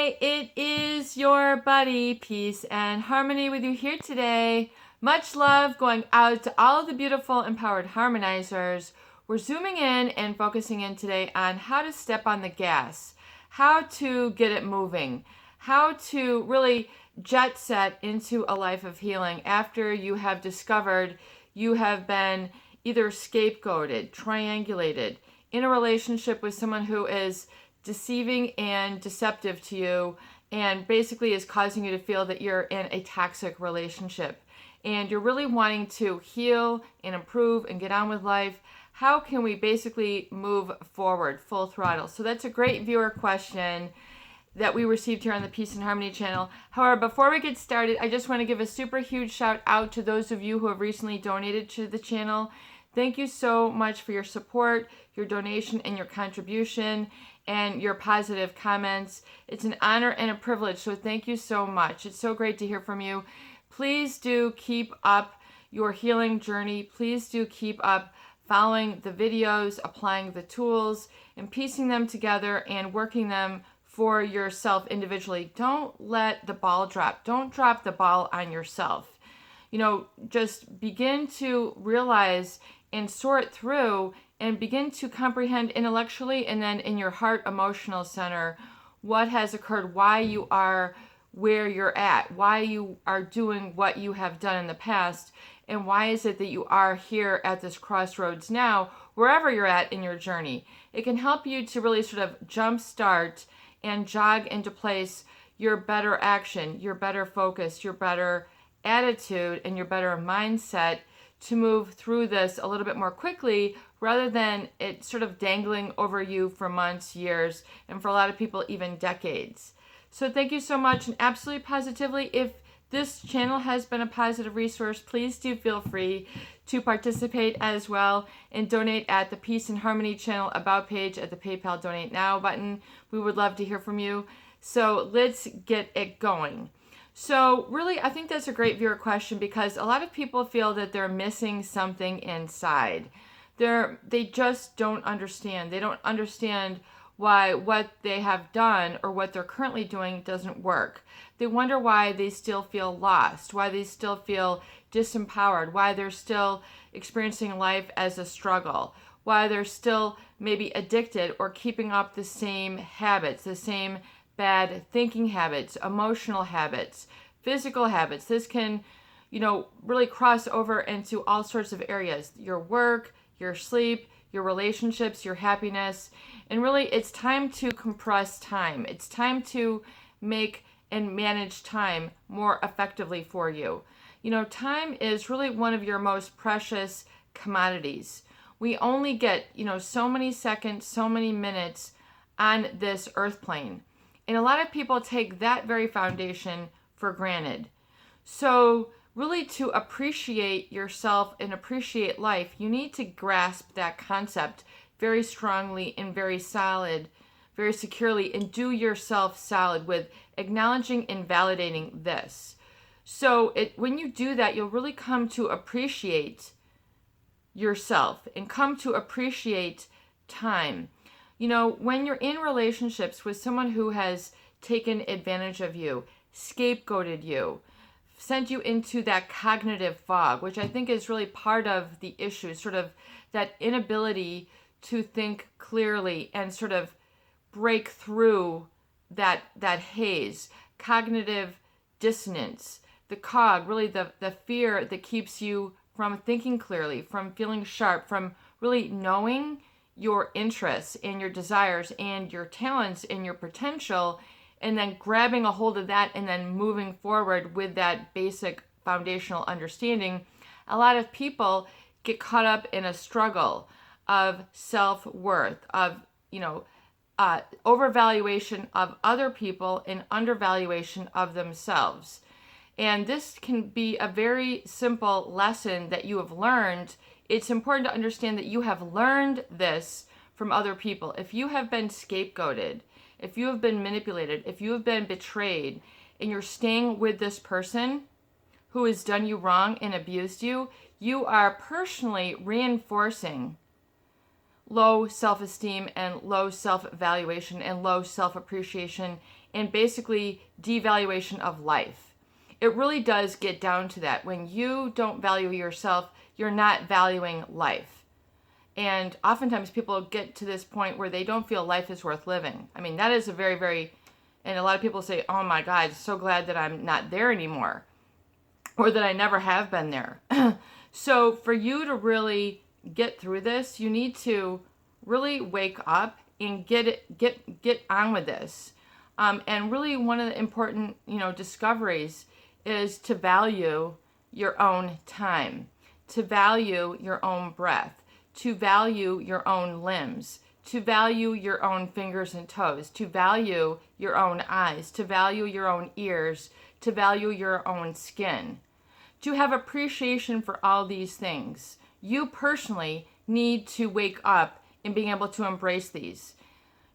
Hi, it is your buddy, Peace and Harmony with you here today. Much love going out to all of the beautiful empowered harmonizers. We're zooming in and focusing in today on how to step on the gas, how to get it moving, how to really jet set into a life of healing after you have discovered you have been either scapegoated, triangulated, in a relationship with someone who is deceiving and deceptive to you and basically is causing you to feel that you're in a toxic relationship and you're really wanting to heal and improve and get on with life. How can we basically move forward full throttle? So that's a great viewer question that we received here on the Peace and Harmony channel. However, before we get started, I just want to give a super huge shout out to those of you who have recently donated to the channel. Thank you so much for your support, your donation, and your contribution, and your positive comments. It's an honor and a privilege, so thank you so much. It's so great to hear from you. Please do keep up your healing journey. Please do keep up following the videos, applying the tools, and piecing them together and working them for yourself individually. Don't let the ball drop. Don't drop the ball on yourself. Just begin to realize and sort through and begin to comprehend intellectually and then in your heart emotional center what has occurred, why you are where you're at, why you are doing what you have done in the past, and why is it that you are here at this crossroads now, wherever you're at in your journey. It can help you to really sort of jumpstart and jog into place your better action, your better focus, your better attitude, and your better mindset to move through this a little bit more quickly rather than it sort of dangling over you for months, years, and for a lot of people, even decades. So thank you so much, and absolutely positively, if this channel has been a positive resource, please do feel free to participate as well and donate at the Peace and Harmony channel About page at the PayPal Donate Now button. We would love to hear from you. So let's get it going. So really, I think that's a great viewer question because a lot of people feel that they're missing something inside. They just don't understand. They don't understand why what they have done or what they're currently doing doesn't work. They wonder why they still feel lost, why they still feel disempowered, why they're still experiencing life as a struggle, why they're still maybe addicted or keeping up the same habits, the same bad thinking habits, emotional habits, physical habits. This can, really cross over into all sorts of areas, your work, your sleep, your relationships, your happiness. And really, it's time to compress time. It's time to make and manage time more effectively for you. Time is really one of your most precious commodities. We only get, so many seconds, so many minutes on this earth plane. And a lot of people take that very foundation for granted. So really, to appreciate yourself and appreciate life, you need to grasp that concept very strongly and very solid, very securely, and do yourself solid with acknowledging and validating this. So when you do that, you'll really come to appreciate yourself and come to appreciate time. When you're in relationships with someone who has taken advantage of you, scapegoated you, sent you into that cognitive fog, which I think is really part of the issue, sort of that inability to think clearly and sort of break through that haze, cognitive dissonance, the cog, really the fear that keeps you from thinking clearly, from feeling sharp, from really knowing your interests and your desires and your talents and your potential, and then grabbing a hold of that and then moving forward with that basic foundational understanding. A lot of people get caught up in a struggle of self-worth, of, overvaluation of other people and undervaluation of themselves. And this can be a very simple lesson that you have learned. It's important to understand that you have learned this from other people. If you have been scapegoated, if you have been manipulated, if you have been betrayed, and you're staying with this person who has done you wrong and abused you, you are personally reinforcing low self-esteem and low self-evaluation and low self-appreciation and basically devaluation of life. It really does get down to that. When you don't value yourself, you're not valuing life. And oftentimes people get to this point where they don't feel life is worth living. I mean, that is a very, very, and a lot of people say, oh my God, so glad that I'm not there anymore, or that I never have been there. So for you to really get through this, you need to really wake up and get on with this. And really one of the important, discoveries is to value your own time, to value your own breath, to value your own limbs, to value your own fingers and toes, to value your own eyes, to value your own ears, to value your own skin, to have appreciation for all these things. You personally need to wake up and being able to embrace these.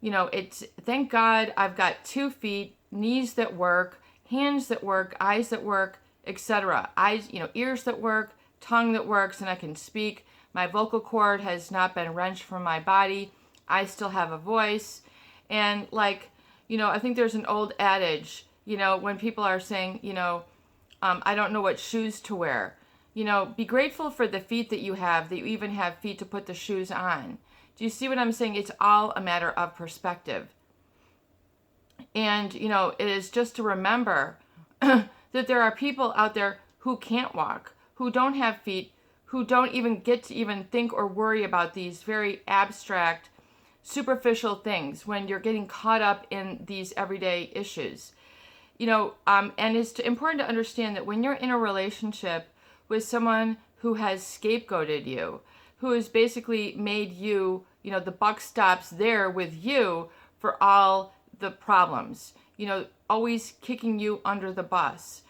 It's, thank God I've got 2 feet, knees that work, hands that work, eyes that work, etc. Eyes, ears that work, tongue that works, and I can speak. My vocal cord has not been wrenched from my body. I still have a voice. And I think there's an old adage, when people are saying, I don't know what shoes to wear. Be grateful for the feet that you have, that you even have feet to put the shoes on. Do you see what I'm saying? It's all a matter of perspective. And, it is just to remember that there are people out there who can't walk, who don't have feet, who don't even get to even think or worry about these very abstract, superficial things when you're getting caught up in these everyday issues. And it's important to understand that when you're in a relationship with someone who has scapegoated you, who has basically made you, the buck stops there with you for all the problems, always kicking you under the bus,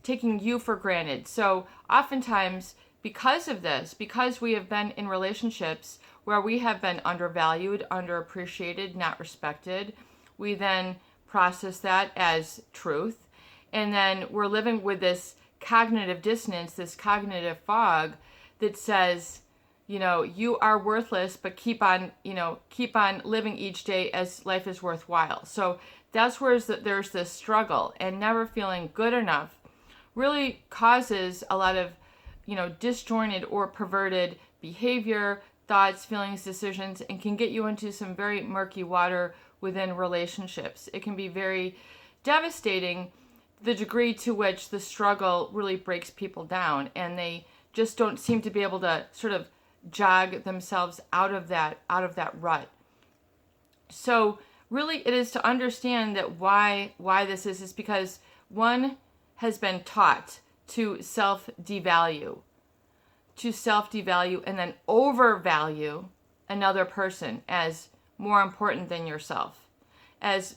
taking you for granted. So oftentimes, because of this, because we have been in relationships where we have been undervalued, underappreciated, not respected, we then process that as truth. And then we're living with this cognitive dissonance, this cognitive fog that says, you are worthless, but keep on living each day as life is worthwhile. So that's where there's this struggle, and never feeling good enough really causes a lot of, disjointed or perverted behavior, thoughts, feelings, decisions, and can get you into some very murky water within relationships. It can be very devastating, the degree to which the struggle really breaks people down, and they just don't seem to be able to sort of jog themselves out of that rut. So really it is to understand that why this is because one has been taught to self-devalue and then overvalue another person as more important than yourself, as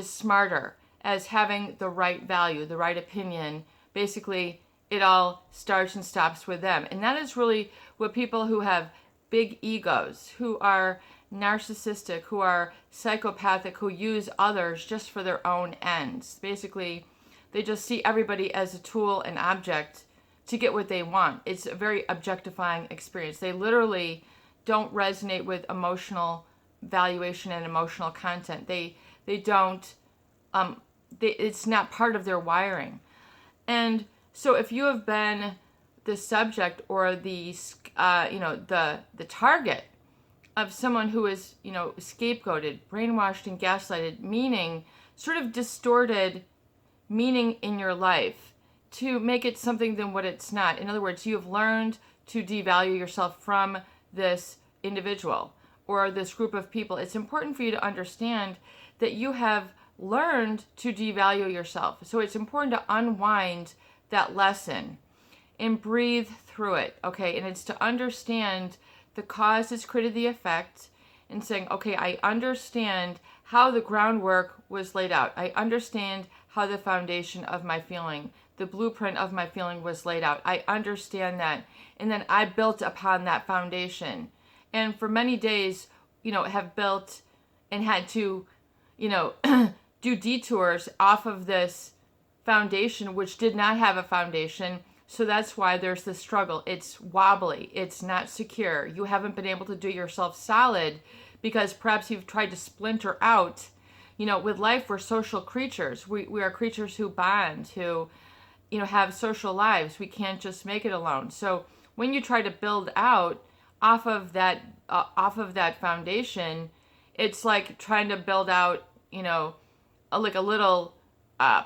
smarter, as having the right value, the right opinion. Basically, it all starts and stops with them. And that is really what people who have big egos, who are narcissistic, who are psychopathic, who use others just for their own ends. Basically, they just see everybody as a tool, an object to get what they want. It's a very objectifying experience. They literally don't resonate with emotional valuation and emotional content. They don't, it's not part of their wiring. And so if you have been the subject or the target of someone who is, scapegoated, brainwashed, and gaslighted, meaning sort of distorted meaning in your life to make it something than what it's not. In other words, you have learned to devalue yourself from this individual or this group of people. It's important for you to understand that you have learned to devalue yourself. So it's important to unwind that lesson and breathe through it, okay? And it's to understand the cause has created the effect and saying, okay, I understand how the groundwork was laid out. I understand how the foundation of my feeling, the blueprint of my feeling was laid out. I understand that. And then I built upon that foundation. And for many days, have built and had to, do detours off of this foundation, which did not have a foundation, So that's why there's the struggle. It's wobbly. It's not secure. You haven't been able to do yourself solid because perhaps you've tried to splinter out. With life, we're social creatures. We are creatures who bond, who, have social lives. We can't just make it alone. So when you try to build out off of that foundation, it's like trying to build out, like a little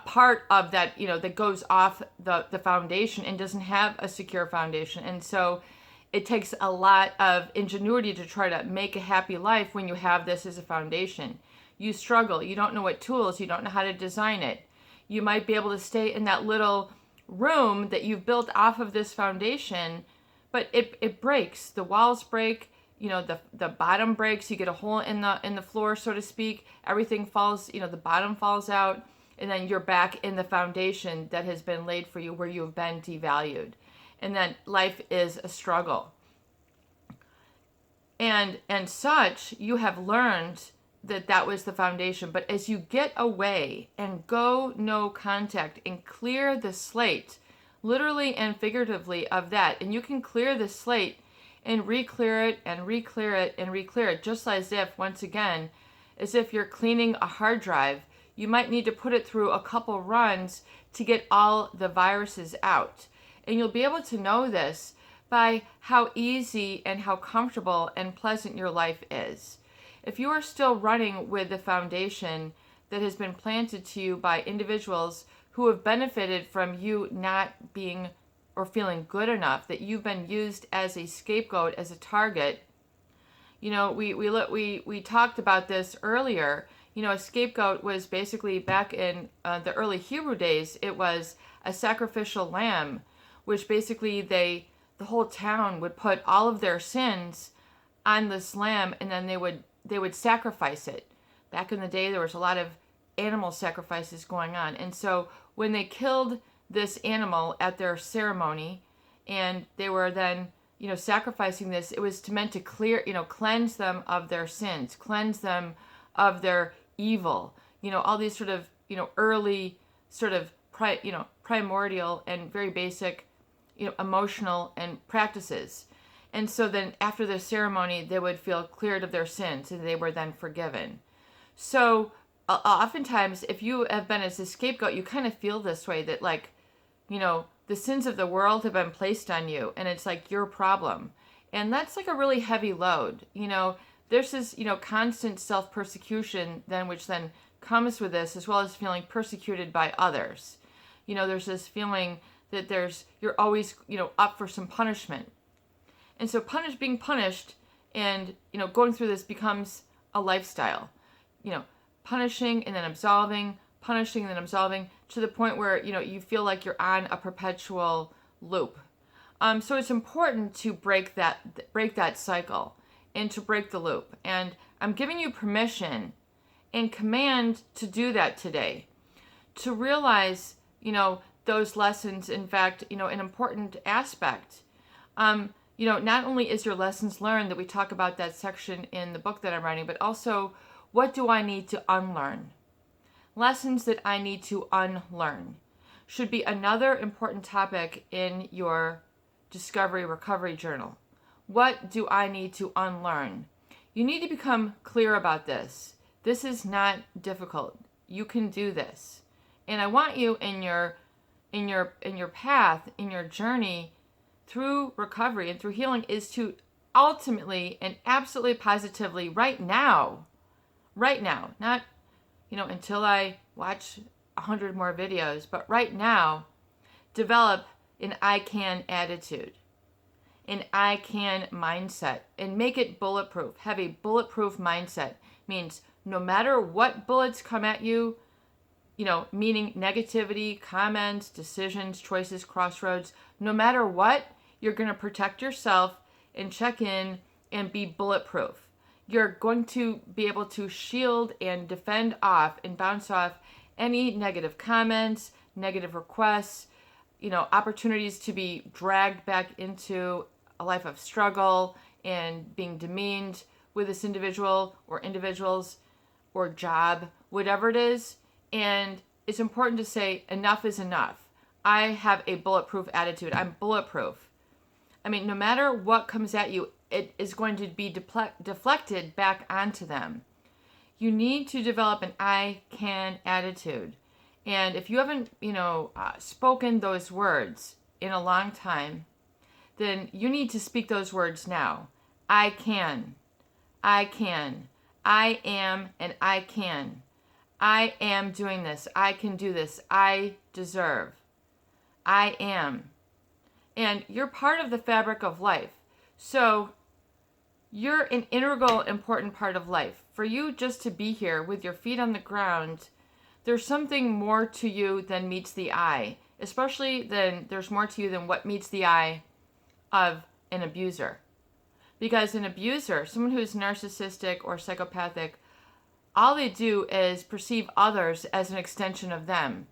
part of that, that goes off the foundation and doesn't have a secure foundation. And so it takes a lot of ingenuity to try to make a happy life when you have this as a foundation. You struggle. You don't know what tools. You don't know how to design it. You might be able to stay in that little room that you've built off of this foundation, but it breaks. The walls break. The bottom breaks. You get a hole in the floor, so to speak. Everything falls. The bottom falls out, and then you're back in the foundation that has been laid for you, where you have been devalued, and then life is a struggle. And such, you have learned that was the foundation. But as you get away and go no contact and clear the slate, literally and figuratively, of that, and you can clear the slate and re-clear it and re-clear it and re-clear it, just as if, once again, as if you're cleaning a hard drive. You might need to put it through a couple runs to get all the viruses out. And you'll be able to know this by how easy and how comfortable and pleasant your life is. If you are still running with the foundation that has been planted to you by individuals who have benefited from you not being or feeling good enough, that you've been used as a scapegoat, as a target, we talked about this earlier. A scapegoat was basically, back in the early Hebrew days, it was a sacrificial lamb, which basically the whole town would put all of their sins on this lamb, and then they would sacrifice it. Back in the day, there was a lot of animal sacrifices going on. And so when they killed this animal at their ceremony, and they were then, sacrificing this, it was meant to cleanse them of their sins, cleanse them of their evil, all these sort of, early sort of, primordial and very basic, emotional and practices. And so then after the ceremony, they would feel cleared of their sins, and they were then forgiven. So oftentimes, if you have been as a scapegoat, you kind of feel this way, that like, the sins of the world have been placed on you, and it's like your problem. And that's like a really heavy load. There's this, constant self-persecution then, which then comes with this, as well as feeling persecuted by others. There's this feeling that you're always, up for some punishment. And so being punished and, going through this becomes a lifestyle. Punishing and then absolving, punishing and then absolving, to the point where, you feel like you're on a perpetual loop. So it's important to break that cycle and to break the loop. And I'm giving you permission and command to do that today, to realize, those lessons. In fact, an important aspect, not only is your lessons learned, that we talk about that section in the book that I'm writing, but also, what do I need to unlearn? Lessons that I need to unlearn should be another important topic in your discovery recovery journal. What do I need to unlearn? You need to become clear about this. This is not difficult. You can do this. And I want you in your path, in your journey through recovery and through healing, is to ultimately and absolutely positively right now, not, until I watch 100 more videos, but right now, develop an I can attitude, an I can mindset, and make it bulletproof. Have a bulletproof mindset. Means no matter what bullets come at you, meaning negativity, comments, decisions, choices, crossroads, no matter what, you're going to protect yourself and check in and be bulletproof. You're going to be able to shield and defend off and bounce off any negative comments, negative requests, opportunities to be dragged back into a life of struggle and being demeaned with this individual or individuals or job, whatever it is. And it's important to say, enough is enough. I have a bulletproof attitude. I'm bulletproof. I mean, no matter what comes at you, it is going to be deflected back onto them. You need to develop an I can attitude. And if you haven't, spoken those words in a long time, then you need to speak those words now. I can. I can. I am and I can. I am doing this. I can do this. I deserve. I am. And you're part of the fabric of life. So you're an integral, important part of life. For you just to be here with your feet on the ground, there's something more to you than meets the eye. Especially then there's more to you than what meets the eye of an abuser. Because an abuser, someone who's narcissistic or psychopathic, all they do is perceive others as an extension of them.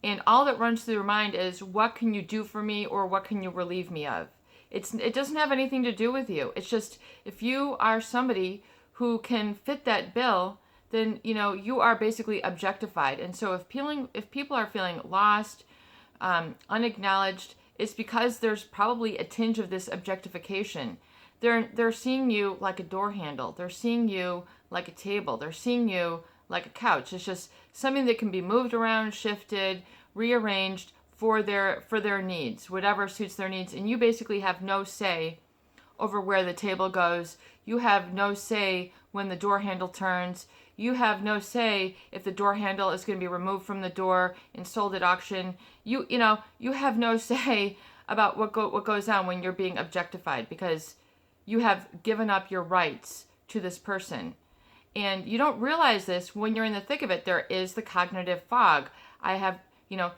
And all that runs through their mind is, what can you do for me, or what can you relieve me of? It doesn't have anything to do with you. It's just, if you are somebody who can fit that bill, then you are basically objectified. And so if people are feeling lost, unacknowledged, it's because there's probably a tinge of this objectification. They're seeing you like a door handle. They're seeing you like a table. They're seeing you like a couch. It's just something that can be moved around, shifted, rearranged for their needs, whatever suits their needs. And you basically have no say over where the table goes. You have no say when the door handle turns. You have no say if the door handle is going to be removed from the door and sold at auction. You have no say about what goes on when you're being objectified, because you have given up your rights to this person. And you don't realize this when you're in the thick of it. There is the cognitive fog.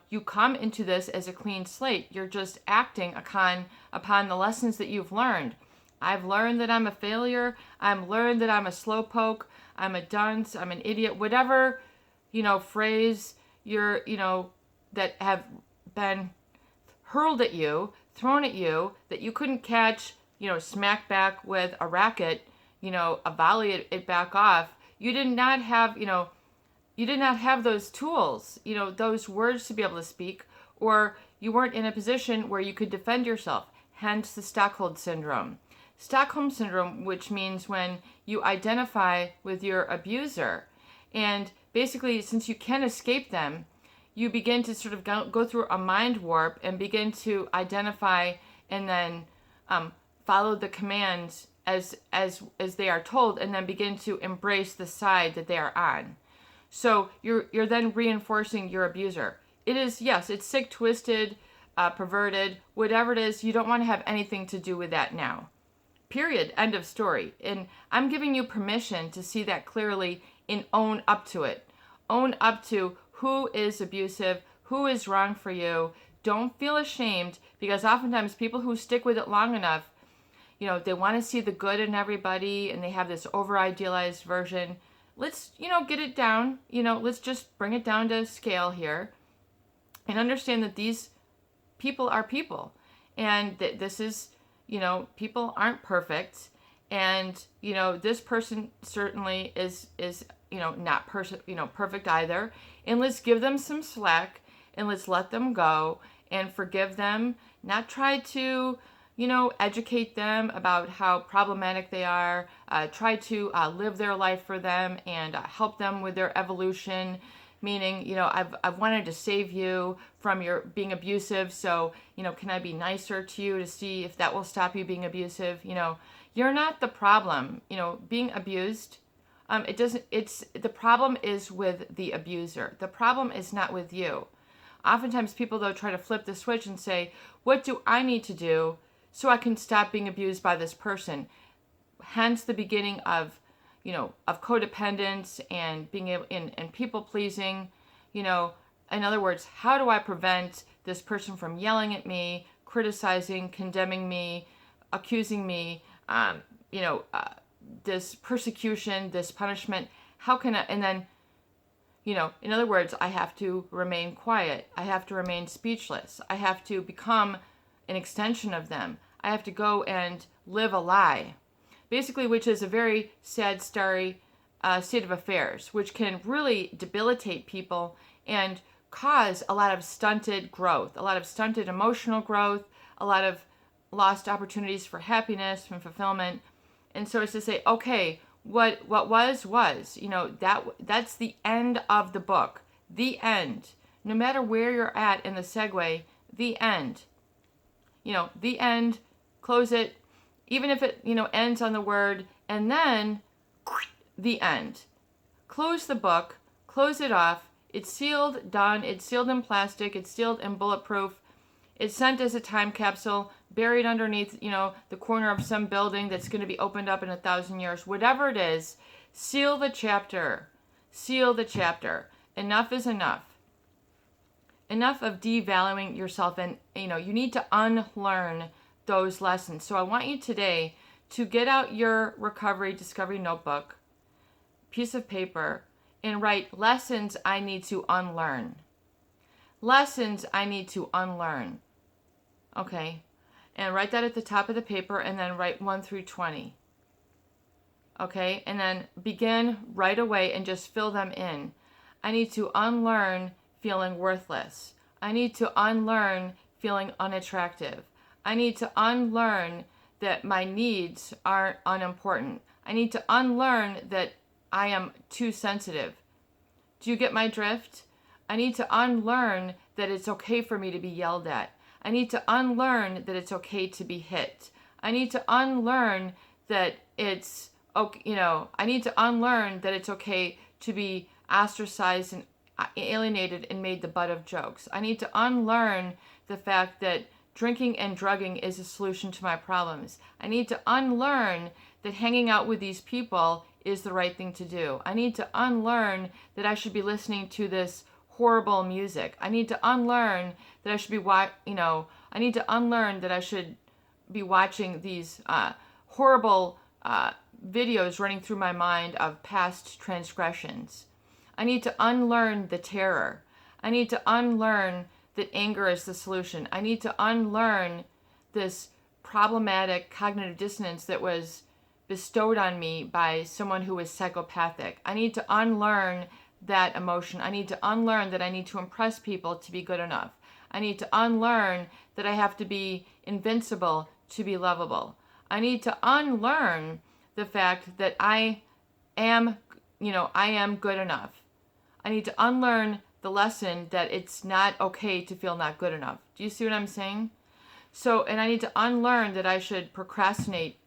You come into this as a clean slate. You're just acting upon the lessons that you've learned. I've learned that I'm a failure. I've learned that I'm a slowpoke. I'm a dunce. I'm an idiot. Whatever, phrase that have been hurled at you, thrown at you, that you couldn't catch, smack back with a racket, a volley it back off. You did not have those tools, those words to be able to speak, or you weren't in a position where you could defend yourself. Hence the Stockholm Syndrome. Stockholm Syndrome, which means when you identify with your abuser, and basically, since you can't escape them, you begin to sort of go through a mind warp and begin to identify and then follow the commands as they are told, and then begin to embrace the side that they are on. So you're then reinforcing your abuser. It is, yes, it's sick, twisted, perverted, whatever it is. You don't want to have anything to do with that now. Period. End of story. And I'm giving you permission to see that clearly and own up to it. Own up to who is abusive, who is wrong for you. Don't feel ashamed, because oftentimes people who stick with it long enough, they want to see the good in everybody, and they have this over-idealized version. Let's, get it down. Let's just bring it down to scale here and understand that these people are people. And this is, people aren't perfect. And, this person certainly is not perfect either. And let's give them some slack, and let's let them go and forgive them. Not try to, educate them about how problematic they are. Try to live their life for them and help them with their evolution. Meaning, I've wanted to save you from your being abusive. So, can I be nicer to you to see if that will stop you being abusive? You're not the problem. Being abused, the problem is with the abuser. The problem is not with you. Oftentimes people, though, try to flip the switch and say, what do I need to do so I can stop being abused by this person? Hence the beginning of codependence and being able and people pleasing. In other words, how do I prevent this person from yelling at me, criticizing, condemning me, accusing me, this persecution, this punishment? How can I, and then, in other words, I have to remain quiet. I have to remain speechless. I have to become an extension of them. I have to go and live a lie. Basically, which is a very sad, starry state of affairs, which can really debilitate people and cause a lot of stunted growth, a lot of stunted emotional growth, a lot of lost opportunities for happiness and fulfillment. And so it's to say, okay, what was, that's the end of the book. The end. No matter where you're at in the segue, the end. The end, close it, even if it, ends on the word, and then the end. Close the book, close it off. It's sealed, done. It's sealed in plastic. It's sealed in bulletproof. It's sent as a time capsule, buried underneath, the corner of some building that's going to be opened up in 1,000 years. Whatever it is, seal the chapter. Seal the chapter. Enough is enough. Enough of devaluing yourself, and you need to unlearn those lessons. So I want you today to get out your recovery discovery notebook, piece of paper, and write lessons I need to unlearn. Lessons I need to unlearn. Okay? And write that at the top of the paper, and then write 1 through 20. Okay? And then begin right away and just fill them in. I need to unlearn feeling worthless. I need to unlearn feeling unattractive. I need to unlearn that my needs aren't unimportant. I need to unlearn that I am too sensitive. Do you get my drift? I need to unlearn that it's okay for me to be yelled at. I need to unlearn that it's okay to be hit. I need to unlearn that it's okay, I need to unlearn that it's okay to be ostracized and alienated and made the butt of jokes. I need to unlearn the fact that drinking and drugging is a solution to my problems. I need to unlearn that hanging out with these people is the right thing to do. I need to unlearn that I should be listening to this horrible music. I need to unlearn that I should be I need to unlearn that I should be watching these horrible videos running through my mind of past transgressions. I need to unlearn the terror. I need to unlearn that anger is the solution. I need to unlearn this problematic cognitive dissonance that was bestowed on me by someone who was psychopathic. I need to unlearn that emotion. I need to unlearn that I need to impress people to be good enough. I need to unlearn that I have to be invincible to be lovable. I need to unlearn the fact that I am good enough. I need to unlearn the lesson that it's not okay to feel not good enough. Do you see what I'm saying? So, and I need to unlearn that I should procrastinate,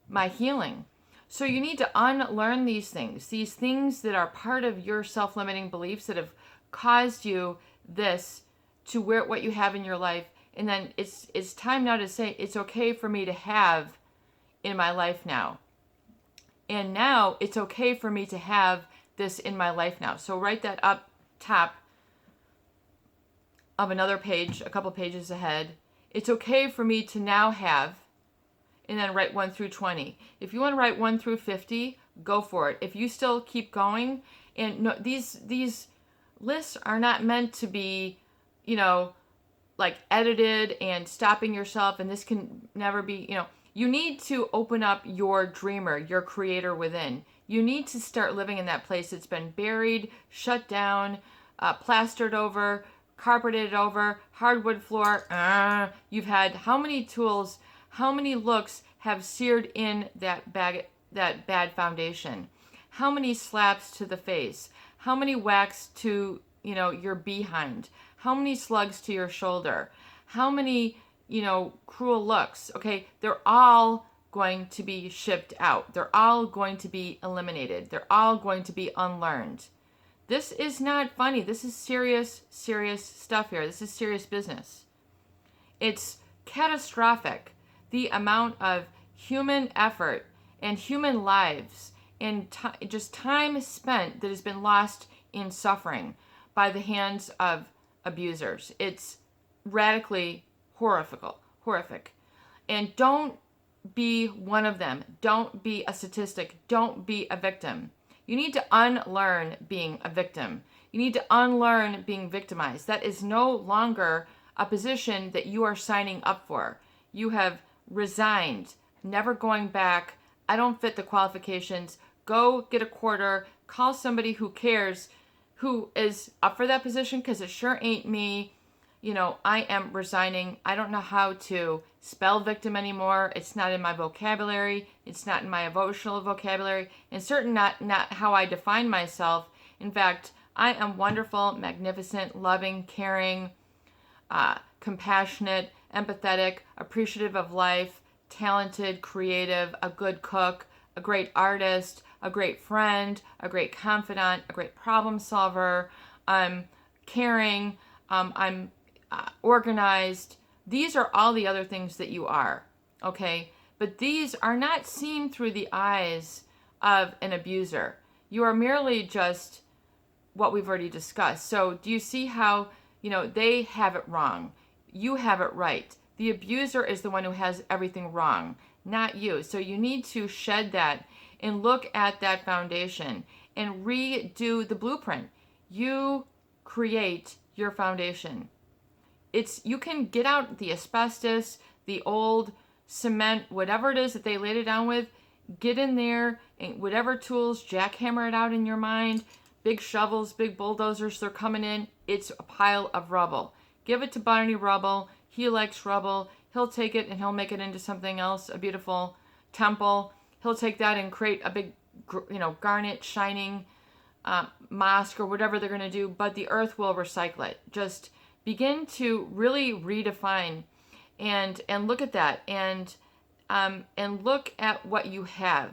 my healing. So you need to unlearn these things that are part of your self-limiting beliefs that have caused you this to what you have in your life. And then it's time now to say, it's okay for me to have in my life now. And now it's okay for me to have this in my life now. So write that up top of another page, a couple pages ahead. It's okay for me to now have, and then write 1 through 20. If you want to write 1 through 50, go for it. If you still keep going, and no, these lists are not meant to be, edited and stopping yourself, and this can never be, you need to open up your dreamer, your creator within. You need to start living in that place that's been buried, shut down, plastered over, carpeted over, hardwood floor. You've had how many tools, how many looks have seared in that bad foundation? How many slaps to the face? How many whacks to, your behind? How many slugs to your shoulder? How many, cruel looks? Okay, they're all going to be shipped out. They're all going to be eliminated. They're all going to be unlearned. This is not funny. This is serious, serious stuff here. This is serious business. It's catastrophic, the amount of human effort and human lives and just time spent that has been lost in suffering by the hands of abusers. It's radically horrific. And don't be one of them. Don't be a statistic. Don't be a victim. You need to unlearn being a victim. You need to unlearn being victimized. That is no longer a position that you are signing up for. You have resigned, never going back. I don't fit the qualifications. Go get a quarter, call somebody who cares, who is up for that position, because it sure ain't me. I am resigning. I don't know how to spell victim anymore. It's not in my vocabulary. It's not in my emotional vocabulary. And certainly not how I define myself. In fact, I am wonderful, magnificent, loving, caring, compassionate, empathetic, appreciative of life, talented, creative, a good cook, a great artist, a great friend, a great confidant, a great problem solver. I'm caring. I'm organized. These are all the other things that you are, okay? But these are not seen through the eyes of an abuser. You are merely just what we've already discussed. So do you see how, they have it wrong? You have it right. The abuser is the one who has everything wrong, not you. So you need to shed that and look at that foundation and redo the blueprint. You create your foundation. You can get out the asbestos, the old cement, whatever it is that they laid it down with, get in there and whatever tools, jackhammer it out in your mind, big shovels, big bulldozers, they're coming in. It's a pile of rubble. Give it to Barney Rubble. He likes rubble. He'll take it and he'll make it into something else, a beautiful temple. He'll take that and create a big, garnet shining mosque or whatever they're going to do, but the earth will recycle it. Just begin to really redefine and look at that and look at what you have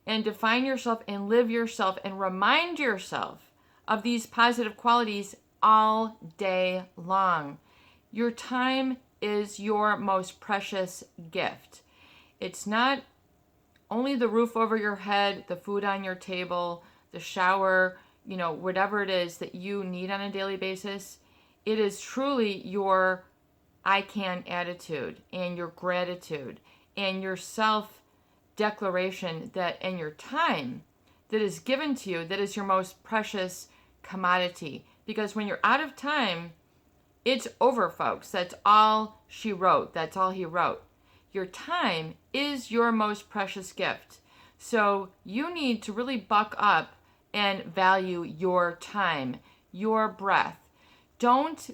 and define yourself and live yourself and remind yourself of these positive qualities all day long. Your time is your most precious gift. It's not only the roof over your head, the food on your table, the shower, whatever it is that you need on a daily basis. It is truly your I can attitude and your gratitude and your self-declaration and your time that is given to you that is your most precious commodity. Because when you're out of time, it's over, folks. That's all she wrote. That's all he wrote. Your time is your most precious gift. So you need to really buck up and value your time, your breath. Don't,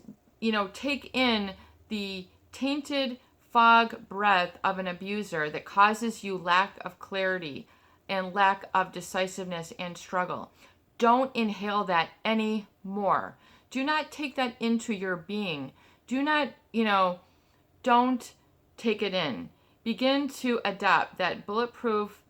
take in the tainted fog breath of an abuser that causes you lack of clarity and lack of decisiveness and struggle. Don't inhale that anymore. Do not take that into your being. Do not, don't take it in. Begin to adopt that bulletproof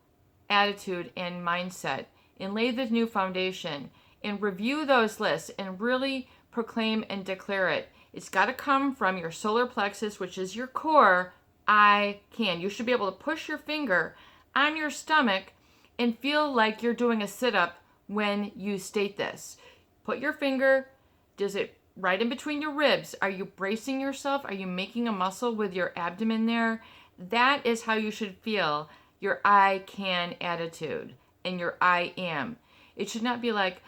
attitude and mindset and lay the new foundation and review those lists and really proclaim and declare it. It's got to come from your solar plexus, which is your core. I can. You should be able to push your finger on your stomach and feel like you're doing a sit-up when you state this. Put your finger, does it right in between your ribs? Are you bracing yourself? Are you making a muscle with your abdomen there? That is how you should feel your I can attitude and your I am. It should not be like,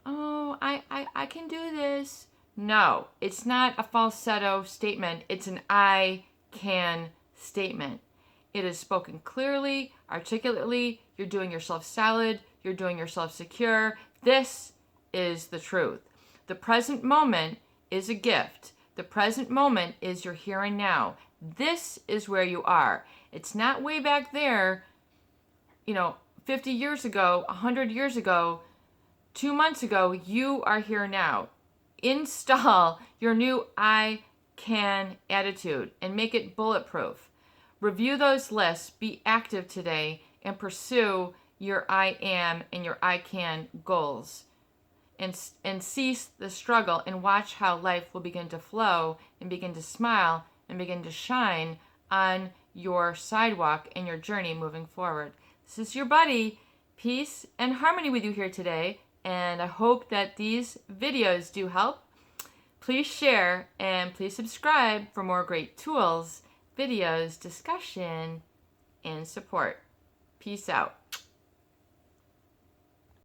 oh, I can do this. No, it's not a falsetto statement. It's an I can statement. It is spoken clearly, articulately. You're doing yourself solid. You're doing yourself secure. This is the truth. The present moment is a gift. The present moment is your here and now. This is where you are. It's not way back there, 50 years ago, 100 years ago, 2 months ago. You are here now. Install your new I can attitude and make it bulletproof. Review those lists, be active today, and pursue your I am and your I can goals. And cease the struggle and watch how life will begin to flow and begin to smile and begin to shine on your sidewalk and your journey moving forward. This is your buddy. Peace and harmony with you here today. And I hope that these videos do help. Please share and please subscribe for more great tools, videos, discussion, and support. Peace out.